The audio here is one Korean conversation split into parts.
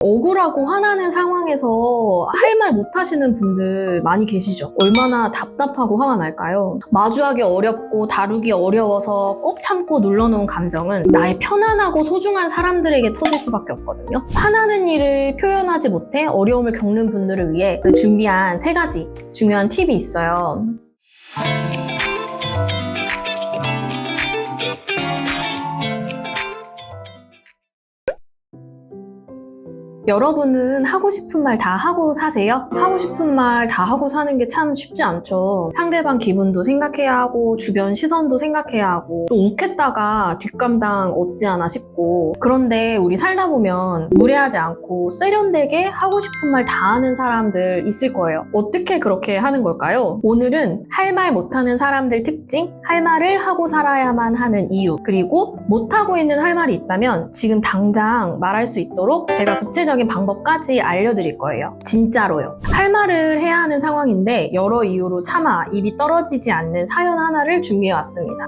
억울하고 화나는 상황에서 할 말 못하시는 분들 많이 계시죠? 얼마나 답답하고 화가 날까요? 마주하기 어렵고 다루기 어려워서 꼭 참고 눌러놓은 감정은 나의 편안하고 소중한 사람들에게 터질 수밖에 없거든요. 화나는 일을 표현하지 못해 어려움을 겪는 분들을 위해 준비한 3가지 중요한 팁이 있어요. 여러분은 하고 싶은 말 다 하고 사세요? 하고 싶은 말 다 하고 사는 게 참 쉽지 않죠. 상대방 기분도 생각해야 하고 주변 시선도 생각해야 하고 또 욱했다가 뒷감당 얻지 않아 싶고, 그런데 우리 살다 보면 무례하지 않고 세련되게 하고 싶은 말 다 하는 사람들 있을 거예요. 어떻게 그렇게 하는 걸까요? 오늘은 할 말 못하는 사람들 특징, 할 말을 하고 살아야만 하는 이유, 그리고 못하고 있는 할 말이 있다면 지금 당장 말할 수 있도록 제가 구체적인 방법까지 알려드릴 거예요. 진짜로요. 할 말을 해야 하는 상황인데 여러 이유로 차마 입이 떨어지지 않는 사연 하나를 준비해왔습니다.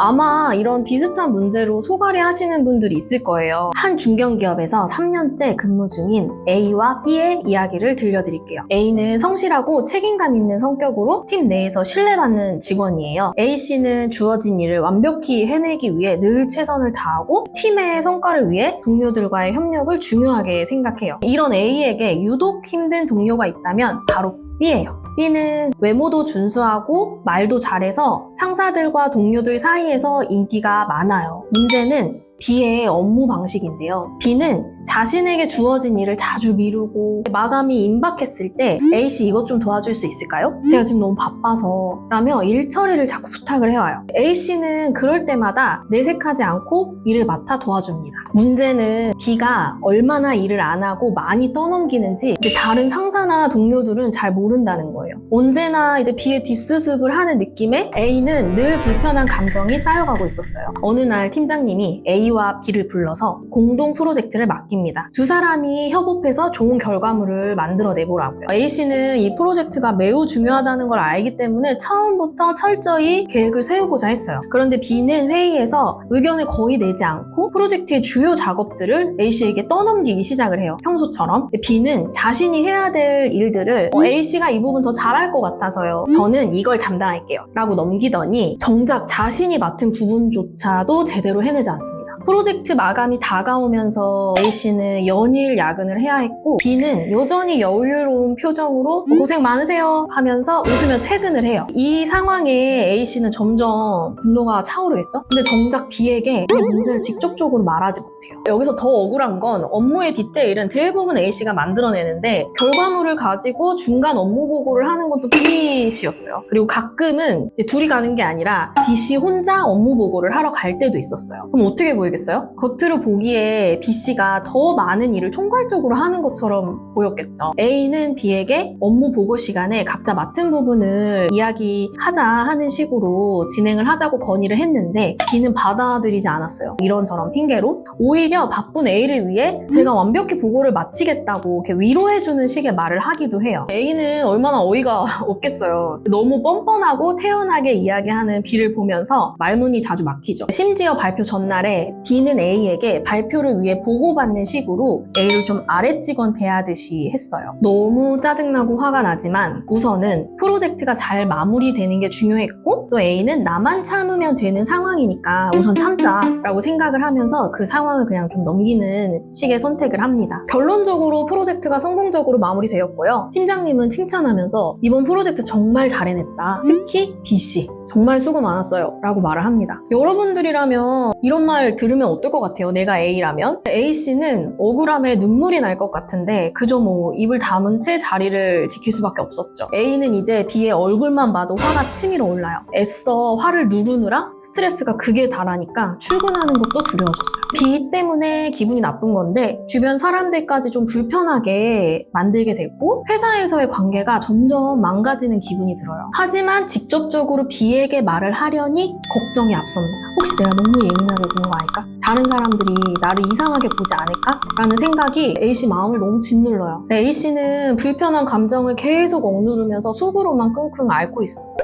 아마 이런 비슷한 문제로 소갈이 하시는 분들이 있을 거예요. 한 중견기업에서 3년째 근무 중인 A와 B의 이야기를 들려드릴게요. A는 성실하고 책임감 있는 성격으로 팀 내에서 신뢰받는 직원이에요. A씨는 주어진 일을 완벽히 해내기 위해 늘 최선을 다하고 팀의 성과를 위해 동료들과의 협력을 중요하게 생각해요. 이런 A에게 유독 힘든 동료가 있다면 바로 B예요. B는 외모도 준수하고 말도 잘해서 상사들과 동료들 사이에서 인기가 많아요. 문제는 B의 업무 방식인데요. B는 자신에게 주어진 일을 자주 미루고 마감이 임박했을 때 A씨 이것 좀 도와줄 수 있을까요? 제가 지금 너무 바빠서 라며 일 처리를 자꾸 부탁을 해와요. A씨는 그럴 때마다 내색하지 않고 일을 맡아 도와줍니다. 문제는 B가 얼마나 일을 안 하고 많이 떠넘기는지 이제 다른 상사나 동료들은 잘 모른다는 거예요. 언제나 이제 B의 뒷수습을 하는 느낌에 A는 늘 불편한 감정이 쌓여가고 있었어요. 어느 날 팀장님이 A와 B를 불러서 공동 프로젝트를 맡깁니다. 두 사람이 협업해서 좋은 결과물을 만들어내보라고요. A씨는 이 프로젝트가 매우 중요하다는 걸 알기 때문에 처음부터 철저히 계획을 세우고자 했어요. 그런데 B는 회의에서 의견을 거의 내지 않고 프로젝트의 주요 작업들을 A씨에게 떠넘기기 시작을 해요. 평소처럼. B는 자신이 해야 될 일들을 A씨가 이 부분 더 잘할 것 같아서요. 저는 이걸 담당할게요. 라고 넘기더니 정작 자신이 맡은 부분조차도 제대로 해내지 않습니다. 프로젝트 마감이 다가오면서 A씨는 연일 야근을 해야 했고 B는 여전히 여유로운 표정으로 고생 많으세요 하면서 웃으며 퇴근을 해요. 이 상황에 A씨는 점점 분노가 차오르겠죠? 근데 정작 B에게 이 문제를 직접적으로 말하지 못해요. 여기서 더 억울한 건 업무의 디테일은 대부분 A씨가 만들어내는데 결과물을 가지고 중간 업무 보고를 하는 것도 B씨였어요. 그리고 가끔은 이제 둘이 가는 게 아니라 B씨 혼자 업무 보고를 하러 갈 때도 있었어요. 그럼 어떻게 보이겠어요? 겉으로 보기에 B씨가 더 많은 일을 총괄적으로 하는 것처럼 보였겠죠. A는 B에게 업무 보고 시간에 각자 맡은 부분을 이야기하자 하는 식으로 진행을 하자고 건의를 했는데 B는 받아들이지 않았어요. 이런저런 핑계로. 오히려 바쁜 A를 위해 제가 완벽히 보고를 마치겠다고 이렇게 위로해주는 식의 말을 하기도 해요. A는 얼마나 어이가 없겠어요. 너무 뻔뻔하고 태연하게 이야기하는 B를 보면서 말문이 자주 막히죠. 심지어 발표 전날에 B는 A에게 발표를 위해 보고받는 식으로 A를 좀 아랫직원 대하듯이 했어요. 너무 짜증나고 화가 나지만 우선은 프로젝트가 잘 마무리되는 게 중요했고 또 A는 나만 참으면 되는 상황이니까 우선 참자 라고 생각을 하면서 그 상황을 그냥 좀 넘기는 식의 선택을 합니다. 결론적으로 프로젝트가 성공적으로 마무리되었고요. 팀장님은 칭찬하면서 이번 프로젝트 정말 잘 해냈다. 특히 B씨 정말 수고 많았어요 라고 말을 합니다. 여러분들이라면 이런 말 들으면 어떨 것 같아요? 내가 A라면? A씨는 억울함에 눈물이 날 것 같은데 그저 뭐 입을 다문 채 자리를 지킬 수밖에 없었죠. A는 이제 B의 얼굴만 봐도 화가 치밀어 올라요. 애써 화를 누르느라 스트레스가 극에 달하니까 출근하는 것도 두려워졌어요. B 때문에 기분이 나쁜 건데 주변 사람들까지 좀 불편하게 만들게 되고 회사에서의 관계가 점점 망가지는 기분이 들어요. 하지만 직접적으로 B에게 말을 하려니 걱정이 앞섭니다. 혹시 내가 너무 예민하게 군 거 아닐까? 다른 사람들이 나를 이상하게 보지 않을까? 라는 생각이 A씨 마음을 너무 짓눌러요. A씨는 불편한 감정을 계속 억누르면서 속으로만 끙끙 앓고 있어요.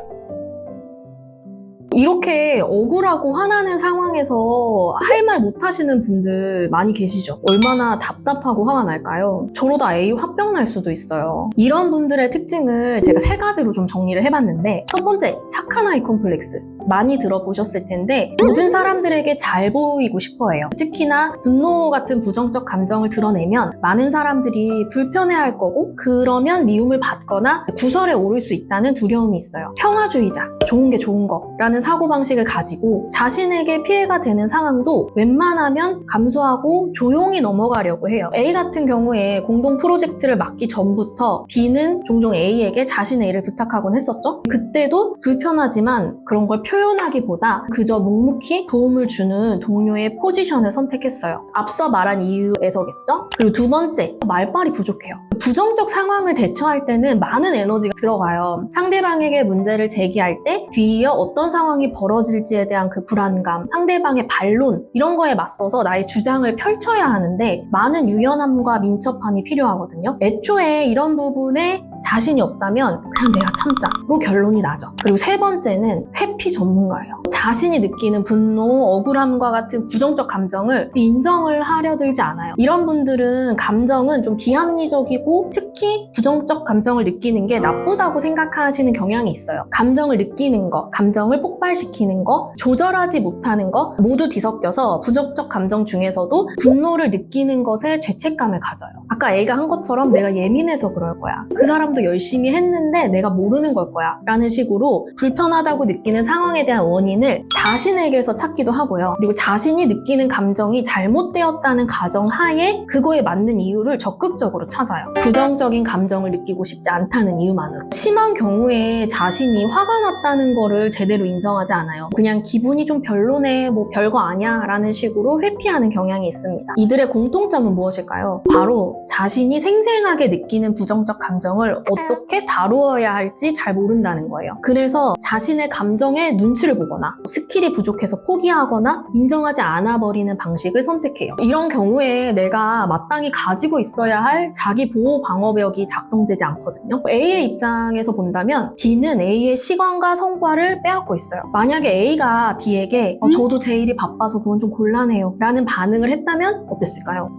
이렇게 억울하고 화나는 상황에서 할 말 못하시는 분들 많이 계시죠? 얼마나 답답하고 화가 날까요? 저러다 A 화병 날 수도 있어요. 이런 분들의 특징을 제가 3가지로 좀 정리를 해봤는데, 첫 번째, 착한 아이 콤플렉스. 많이 들어보셨을 텐데 모든 사람들에게 잘 보이고 싶어해요. 특히나 분노 같은 부정적 감정을 드러내면 많은 사람들이 불편해할 거고, 그러면 미움을 받거나 구설에 오를 수 있다는 두려움이 있어요. 평화주의자, 좋은 게 좋은 거라는 사고방식을 가지고 자신에게 피해가 되는 상황도 웬만하면 감수하고 조용히 넘어가려고 해요. A 같은 경우에 공동 프로젝트를 맡기 전부터 B는 종종 A에게 자신의 일을 부탁하곤 했었죠. 그때도 불편하지만 그런 걸 표현하기보다 그저 묵묵히 도움을 주는 동료의 포지션을 선택했어요. 앞서 말한 이유에서겠죠? 그리고 두 번째, 말빨이 부족해요. 부정적 상황을 대처할 때는 많은 에너지가 들어가요. 상대방에게 문제를 제기할 때 뒤이어 어떤 상황이 벌어질지에 대한 그 불안감, 상대방의 반론, 이런 거에 맞서서 나의 주장을 펼쳐야 하는데 많은 유연함과 민첩함이 필요하거든요. 애초에 이런 부분에 자신이 없다면 그냥 내가 참자로 결론이 나죠. 그리고 3번째는 회피 전문가예요. 자신이 느끼는 분노, 억울함과 같은 부정적 감정을 인정을 하려 들지 않아요. 이런 분들은 감정은 좀 비합리적이고 특히 부정적 감정을 느끼는 게 나쁘다고 생각하시는 경향이 있어요. 감정을 느끼는 거, 감정을 폭발시키는 거, 조절하지 못하는 거 모두 뒤섞여서 부정적 감정 중에서도 분노를 느끼는 것에 죄책감을 가져요. 아까 A가 한 것처럼 내가 예민해서 그럴 거야. 그 사람도 열심히 했는데 내가 모르는 걸 거야. 라는 식으로 불편하다고 느끼는 상황에 대한 원인을 자신에게서 찾기도 하고요. 그리고 자신이 느끼는 감정이 잘못되었다는 가정하에 그거에 맞는 이유를 적극적으로 찾아요. 부정적인 감정을 느끼고 싶지 않다는 이유만으로. 심한 경우에 자신이 화가 났다는 거를 제대로 인정하지 않아요. 그냥 기분이 좀 별로네, 뭐 별거 아니야 라는 식으로 회피하는 경향이 있습니다. 이들의 공통점은 무엇일까요? 바로 자신이 생생하게 느끼는 부정적 감정을 어떻게 다루어야 할지 잘 모른다는 거예요. 그래서 자신의 감정에 눈치를 보거나 스킬이 부족해서 포기하거나 인정하지 않아 버리는 방식을 선택해요. 이런 경우에 내가 마땅히 가지고 있어야 할 자기 보호 방어벽이 작동되지 않거든요. A의 입장에서 본다면 B는 A의 시간과 성과를 빼앗고 있어요. 만약에 A가 B에게 저도 제 일이 바빠서 그건 좀 곤란해요 라는 반응을 했다면 어땠을까요?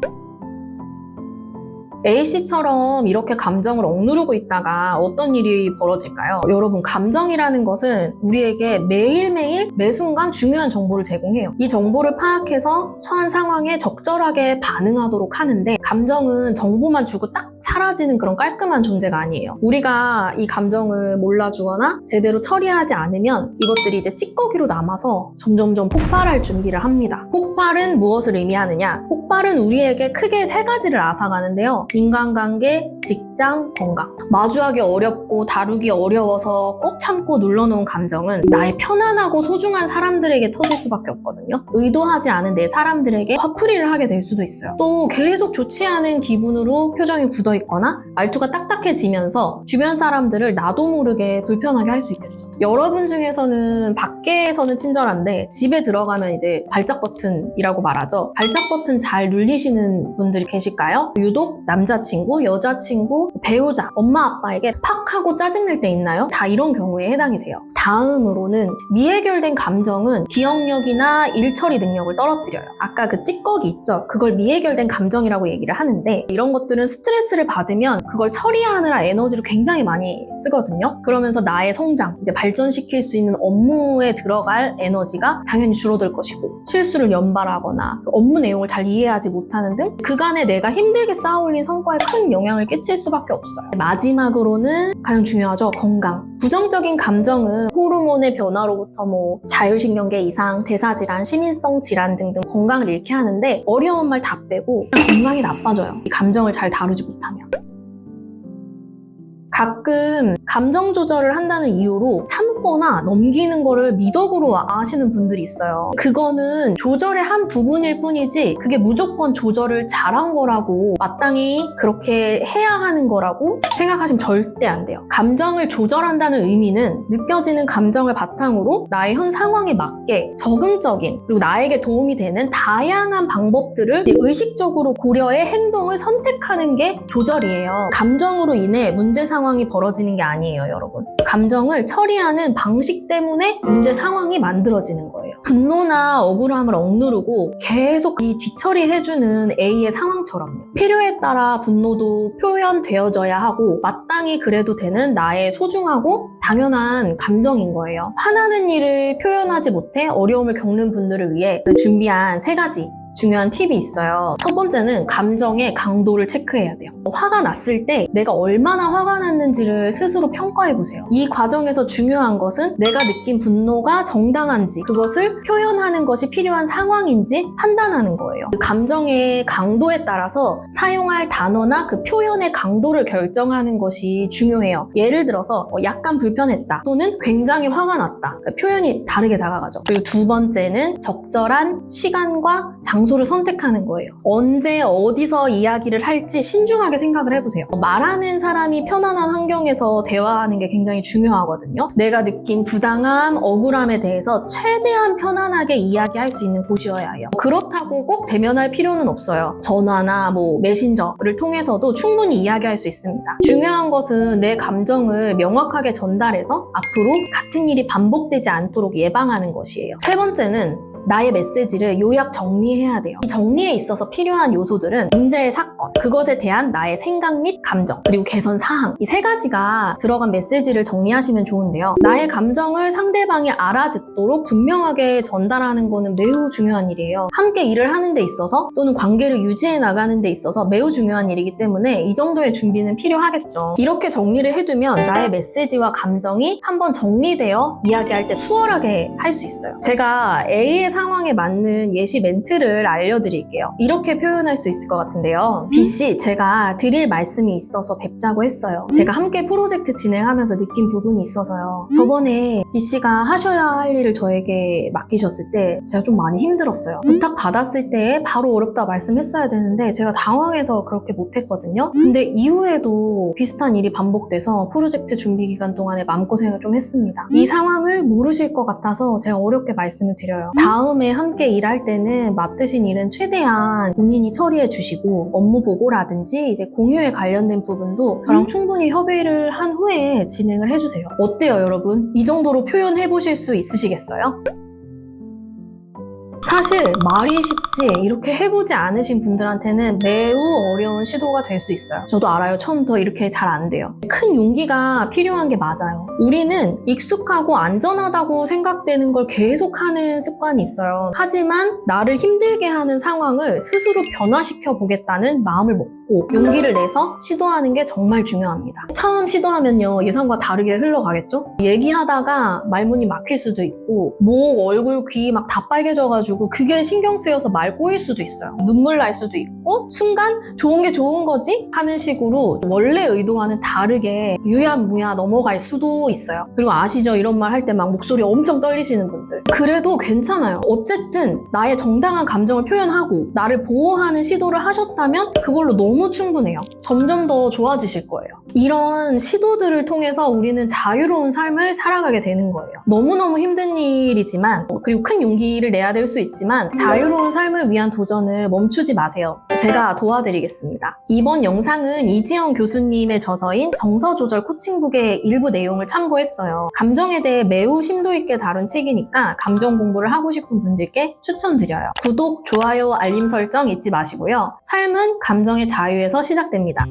A씨처럼 이렇게 감정을 억누르고 있다가 어떤 일이 벌어질까요? 여러분, 감정이라는 것은 우리에게 매일매일 매순간 중요한 정보를 제공해요. 이 정보를 파악해서 처한 상황에 적절하게 반응하도록 하는데, 감정은 정보만 주고 딱 사라지는 그런 깔끔한 존재가 아니에요. 우리가 이 감정을 몰라주거나 제대로 처리하지 않으면 이것들이 이제 찌꺼기로 남아서 점점점 폭발할 준비를 합니다. 폭발은 무엇을 의미하느냐? 폭발은 우리에게 크게 3가지를 앗아가는데요. 인간관계, 직장, 건강. 마주하기 어렵고 다루기 어려워서 꼭 참고 눌러놓은 감정은 나의 편안하고 소중한 사람들에게 터질 수밖에 없거든요. 의도하지 않은 내 사람들에게 화풀이를 하게 될 수도 있어요. 또 계속 좋지 않은 기분으로 표정이 굳어있거나 말투가 딱딱해지면서 주변 사람들을 나도 모르게 불편하게 할 수 있겠죠. 여러분 중에서는 밖에서는 친절한데 집에 들어가면 이제 발작 버튼이라고 말하죠. 발작 버튼 잘 눌리시는 분들이 계실까요? 유독 남자친구, 여자친구, 배우자, 엄마, 아빠에게 팍 하고 짜증낼 때 있나요? 다 이런 경우에 해당이 돼요. 다음으로는 미해결된 감정은 기억력이나 일처리 능력을 떨어뜨려요. 아까 그 찌꺼기 있죠? 그걸 미해결된 감정이라고 얘기를 하는데, 이런 것들은 스트레스를 받으면 그걸 처리하느라 에너지를 굉장히 많이 쓰거든요. 그러면서 나의 성장, 이제 발전시킬 수 있는 업무에 들어갈 에너지가 당연히 줄어들 것이고, 실수를 연발하거나 업무 내용을 잘 이해하지 못하는 등 그간에 내가 힘들게 쌓아올린 성과에 큰 영향을 끼칠 수밖에 없어요. 마지막으로는 가장 중요하죠. 건강. 부정적인 감정은 호르몬의 변화로부터 자율신경계 이상, 대사질환, 심인성 질환 등등 건강을 잃게 하는데, 어려운 말 다 빼고 건강이 나빠져요. 이 감정을 잘 다루지 못하면. 가끔 감정 조절을 한다는 이유로 참거나 넘기는 거를 미덕으로 아시는 분들이 있어요. 그거는 조절의 한 부분일 뿐이지 그게 무조건 조절을 잘한 거라고, 마땅히 그렇게 해야 하는 거라고 생각하시면 절대 안 돼요. 감정을 조절한다는 의미는 느껴지는 감정을 바탕으로 나의 현 상황에 맞게 적응적인, 그리고 나에게 도움이 되는 다양한 방법들을 의식적으로 고려해 행동을 선택하는 게 조절이에요. 감정으로 인해 문제 상황 상황이 벌어지는 게 아니에요, 여러분. 감정을 처리하는 방식 때문에 문제 상황이 만들어지는 거예요. 분노나 억울함을 억누르고 계속 이 뒤처리해주는 A의 상황처럼요. 필요에 따라 분노도 표현되어져야 하고 마땅히 그래도 되는 나의 소중하고 당연한 감정인 거예요. 화나는 일을 표현하지 못해 어려움을 겪는 분들을 위해 준비한 3가지 중요한 팁이 있어요. 첫 번째는 감정의 강도를 체크해야 돼요. 화가 났을 때 내가 얼마나 화가 났는지를 스스로 평가해보세요. 이 과정에서 중요한 것은 내가 느낀 분노가 정당한지, 그것을 표현하는 것이 필요한 상황인지 판단하는 거예요. 그 감정의 강도에 따라서 사용할 단어나 그 표현의 강도를 결정하는 것이 중요해요. 예를 들어서 약간 불편했다 또는 굉장히 화가 났다. 그러니까 표현이 다르게 다가가죠. 그리고 두 번째는 적절한 시간과 장소를 선택하는 거예요. 언제 어디서 이야기를 할지 신중하게 생각을 해보세요. 말하는 사람이 편안한 환경에서 대화하는 게 굉장히 중요하거든요. 내가 느낀 부당함, 억울함에 대해서 최대한 편안하게 이야기할 수 있는 곳이어야 해요. 그렇다고 꼭 대면할 필요는 없어요. 전화나 메신저를 통해서도 충분히 이야기할 수 있습니다. 중요한 것은 내 감정을 명확하게 전달해서 앞으로 같은 일이 반복되지 않도록 예방하는 것이에요. 세 번째는 나의 메시지를 요약 정리해야 돼요. 이 정리에 있어서 필요한 요소들은 문제의 사건, 그것에 대한 나의 생각 및 감정, 그리고 개선 사항, 이 3가지가 들어간 메시지를 정리하시면 좋은데요. 나의 감정을 상대방이 알아듣도록 분명하게 전달하는 거는 매우 중요한 일이에요. 함께 일을 하는 데 있어서 또는 관계를 유지해 나가는 데 있어서 매우 중요한 일이기 때문에 이 정도의 준비는 필요하겠죠. 이렇게 정리를 해두면 나의 메시지와 감정이 한번 정리되어 이야기할 때 수월하게 할 수 있어요. 제가 A의 상황에 맞는 예시 멘트를 알려드릴게요. 이렇게 표현할 수 있을 것 같은데요. B씨, 제가 드릴 말씀이 있어서 뵙자고 했어요. 제가 함께 프로젝트 진행하면서 느낀 부분이 있어서요. 저번에 B씨가 하셔야 할 일을 저에게 맡기셨을 때 제가 좀 많이 힘들었어요. 부탁 받았을 때 바로 어렵다 말씀했어야 되는데 제가 당황해서 그렇게 못했거든요. 근데 이후에도 비슷한 일이 반복돼서 프로젝트 준비 기간 동안에 마음고생을 좀 했습니다. 이 상황을 모르실 것 같아서 제가 어렵게 말씀을 드려요. 다음에 함께 일할 때는 맡으신 일은 최대한 본인이 처리해 주시고 업무 보고라든지 이제 공유에 관련된 부분도 저랑 충분히 협의를 한 후에 진행을 해주세요. 어때요, 여러분? 이 정도로 표현해 보실 수 있으시겠어요? 사실 말이 쉽지 이렇게 해보지 않으신 분들한테는 매우 어려운 시도가 될 수 있어요. 저도 알아요. 처음부터 이렇게 잘 안 돼요. 큰 용기가 필요한 게 맞아요. 우리는 익숙하고 안전하다고 생각되는 걸 계속하는 습관이 있어요. 하지만 나를 힘들게 하는 상황을 스스로 변화시켜 보겠다는 마음을 먹고 용기를 내서 시도하는 게 정말 중요합니다. 처음 시도하면요, 예상과 다르게 흘러가겠죠? 얘기하다가 말문이 막힐 수도 있고 목, 얼굴, 귀 막 다 빨개져가지고 그게 신경 쓰여서 말 꼬일 수도 있어요. 눈물 날 수도 있고 순간 좋은 게 좋은 거지? 하는 식으로 원래 의도와는 다르게 유야무야 넘어갈 수도 있어요. 그리고 아시죠? 이런 말 할 때 막 목소리 엄청 떨리시는 분들. 그래도 괜찮아요. 어쨌든 나의 정당한 감정을 표현하고 나를 보호하는 시도를 하셨다면 그걸로 너무 충분해요. 점점 더 좋아지실 거예요. 이런 시도들을 통해서 우리는 자유로운 삶을 살아가게 되는 거예요. 너무너무 힘든 일이지만 그리고 큰 용기를 내야 될 수 있지만 자유로운 삶을 위한 도전을 멈추지 마세요. 제가 도와드리겠습니다. 이번 영상은 이지영 교수님의 저서인 정서조절 코칭북의 일부 내용을 참고했어요. 감정에 대해 매우 심도 있게 다룬 책이니까 감정 공부를 하고 싶은 분들께 추천드려요. 구독, 좋아요, 알림 설정 잊지 마시고요. 삶은 감정의 자유에서 시작됩니다.